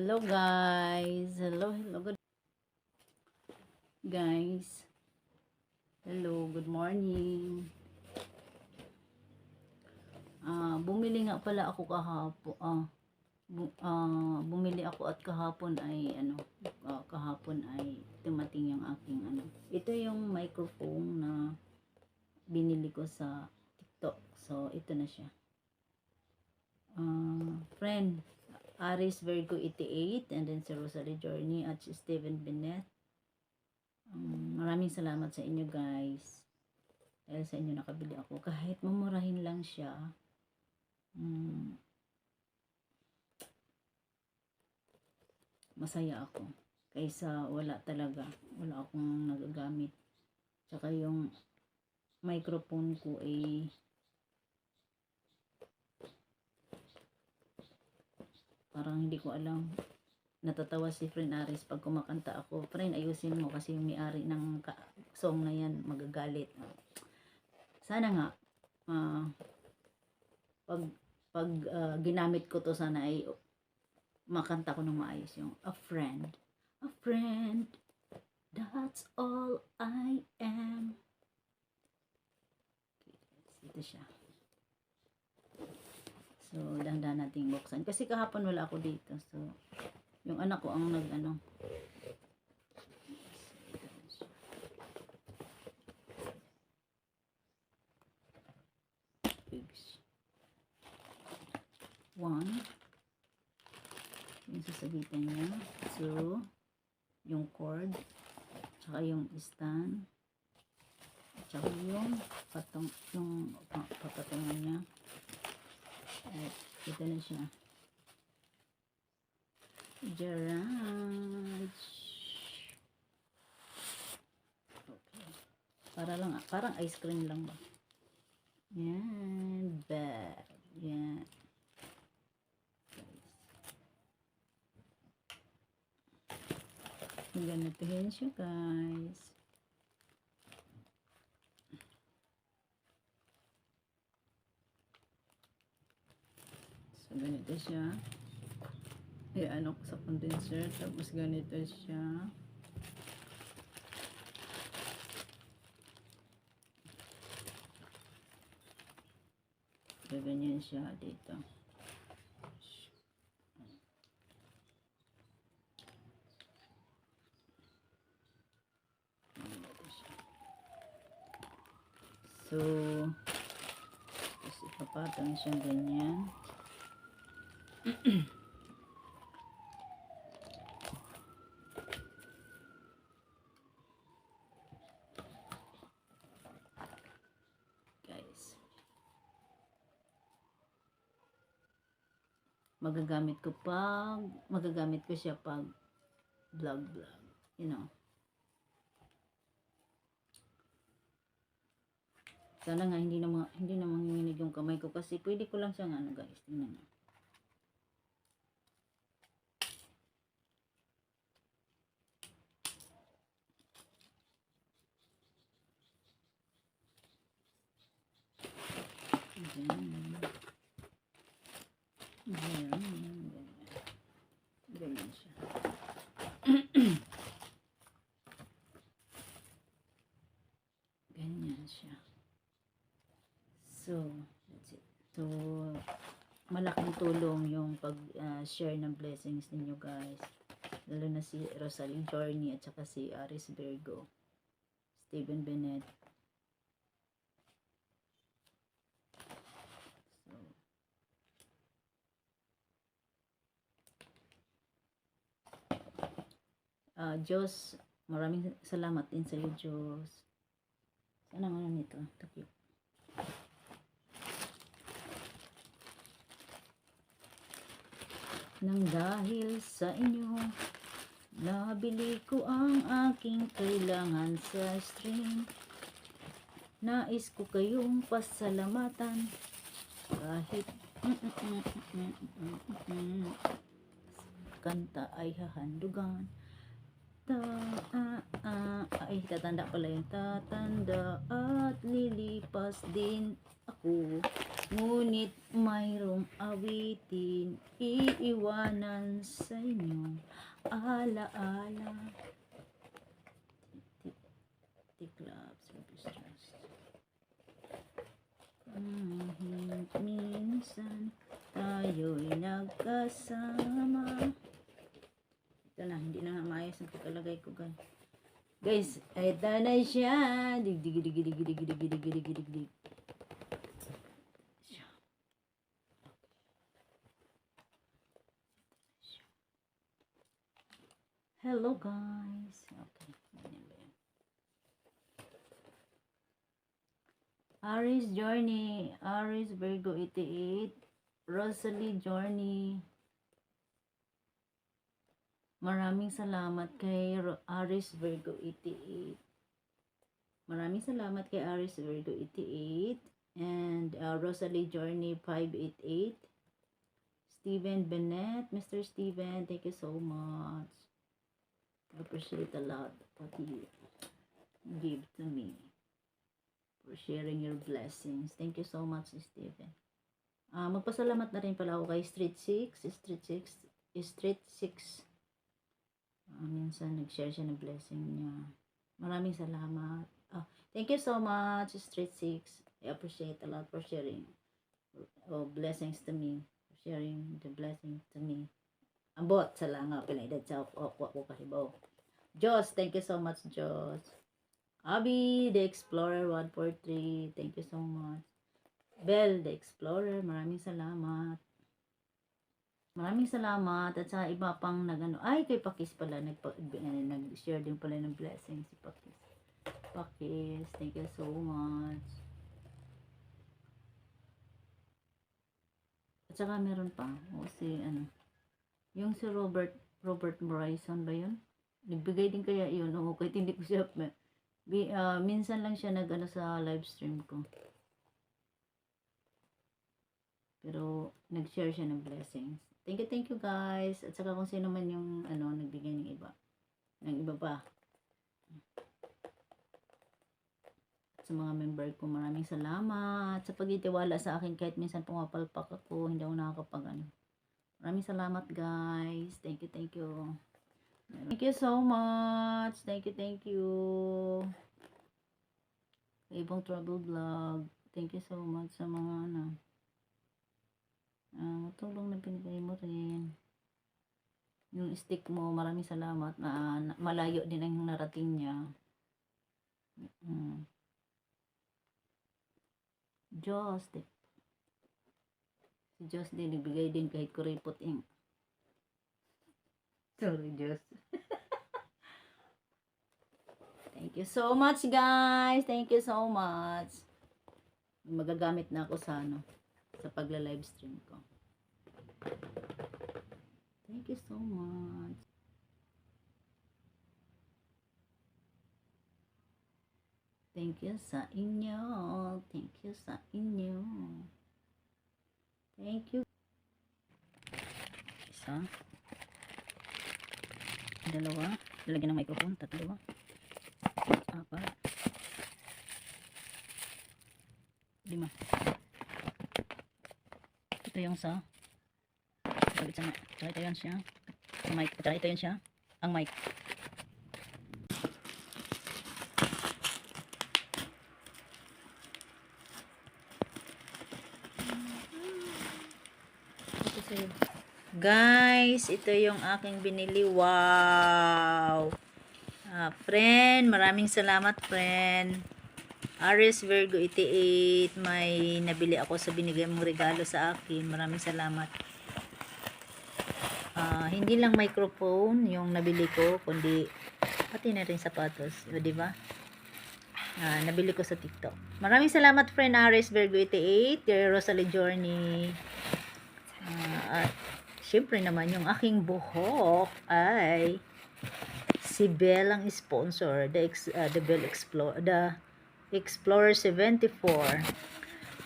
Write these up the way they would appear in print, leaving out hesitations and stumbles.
Hello guys. Hello good guys. Hello, good morning. Bumili nga pala ako kahapon. Bumili ako at kahapon ay dumating yung aking Ito yung microphone na binili ko sa TikTok. So ito na siya. Friend Aris Virgo 88 and then si Rosalie Journey at si Steven Bennett. Maraming salamat sa inyo guys. Dahil sa inyo nakabili ako. Kahit mamurahin lang siya. Masaya ako. Kaysa wala talaga. Wala akong nagagamit. Tsaka yung microphone ko ay parang hindi ko alam. Natatawa si Friend Aris pag kumakanta ako. Friend, ayusin mo kasi yung may-ari ng song na yan magagalit. Sana nga pag ginamit ko to, sana ay makanta ko ng maayos yung a friend, that's all I am. Ito siya. So, dahan-dahan nating buksan. Kasi kahapon wala ako dito. So, yung anak ko ang one, yung sasabitan niya. So, yung cord, tsaka yung stand, tsaka yung papatungan niya. At ito na siya. Garage. Okay. Parang ice cream lang ba? Yan. Bag. Yan. Ganituhin siya guys. So ganito siya. Ano ko sa condenser. Tapos ganito siya. Ganyan siya dito. So, ipapatong siya ganyan. Guys, magagamit ko siya pag vlog, you know. Sana nga hindi na manginginig yung kamay ko kasi pwede ko lang siyang guys, tingnan niyo. Ganyan siya. Ganyan siya. So, that's it. So, malaking tulong yung pag-share ng blessings ninyo guys. Lalo na si Rosalie Journey at saka si Aris Virgo, Steven Bennett. Diyos, maraming salamat din sa iyo, Diyos. Sana nga nito. Takip. Nang dahil sa inyo, nabili ko ang aking kailangan sa stream. Nais ko kayong pasalamatan kahit kanta ay hahandugan. Tatanda pala yung tatanda at lilipas din ako. Ngunit mayroong awitin iiwanan sa inyo alaala. Tiklabs, Trust. Minsan tayo'y nagkasama. Ito na, hindi na maayos ang pagkalagay ko, guys. Guys, ito na siya. Dig. Hello, guys. Okay. Aries Journey, Aries Virgo 88, Rosalie Journey. Maraming salamat kay Aries Virgo 88. Maraming salamat kay Aries Virgo 88 and Rosalie Journey 588. Steven Bennett, Mr. Steven, thank you so much. I appreciate a lot what you give to me for sharing your blessings. Thank you so much, Steven. Magpasalamat na rin pala ako kay Street 6. Minsan nag-share siya ng blessing niya. Maraming salamat. Thank you so much, Street 6. I appreciate a lot for sharing blessings to me. For sharing the blessings to me. Ambot sa langa, pinaidad sa ako kahibaw. Joss, thank you so much, Joss. Abby, the Explorer 143, thank you so much. Bell, the Explorer, maraming salamat. Maraming salamat. At sa iba pang ay kay Pakis pala, nag-share din pala ng blessings si Pakis. Pakis, thank you so much. At saka meron pa, yung si Robert Morrison ba yun? Nagbigay din kaya yun, kahit hindi ko siya, minsan lang siya sa live stream ko. Pero, nag-share siya ng blessings. Thank you guys. At saka kung sino man yung nagbigay ng iba pa. At sa mga member ko, maraming salamat sa pagtitiwala sa akin kahit minsan pumapalpak ako, hindi ako nakakapag Maraming salamat guys. Thank you. Thank you so much. Thank you. Ibang Trouble Vlog. Thank you so much sa mga tulong na binigay mo rin. Yung stick mo, maraming salamat. Malayo din ang narating niya. Diyos, si Diyos din, nagbigay din kahit kuripot ing. Sorry, Diyos. Thank you so much, guys. Thank you so much. Magagamit na ako sa sa pagla-live stream ko. Thank you so much. Thank you sa inyo. Thank you sa inyo. Thank you. Isa. Dalawa. Lalagyan ng microphone. 3. 4. 5. Ito yung sa sabit sa mic. Tsaka ito yun siya. Ang mic. Tsaka ito yun siya. Ang mic. Guys, ito yung aking binili. Wow! Friend, maraming salamat, friend. Aries Virgo 88, may nabili ako sa binigay mong regalo sa akin. Maraming salamat. Hindi lang microphone yung nabili ko, kundi pati na rin sapatos. Di ba? Nabili ko sa TikTok. Maraming salamat, friend. Aries Virgo 88, kay Rosalie Journey. At syempre naman yung aking buhok ay si Bell ang sponsor, the Bell Explorer, the Explorer 74.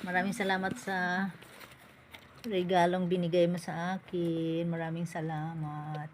Maraming salamat sa regalong binigay mo sa akin. Maraming salamat.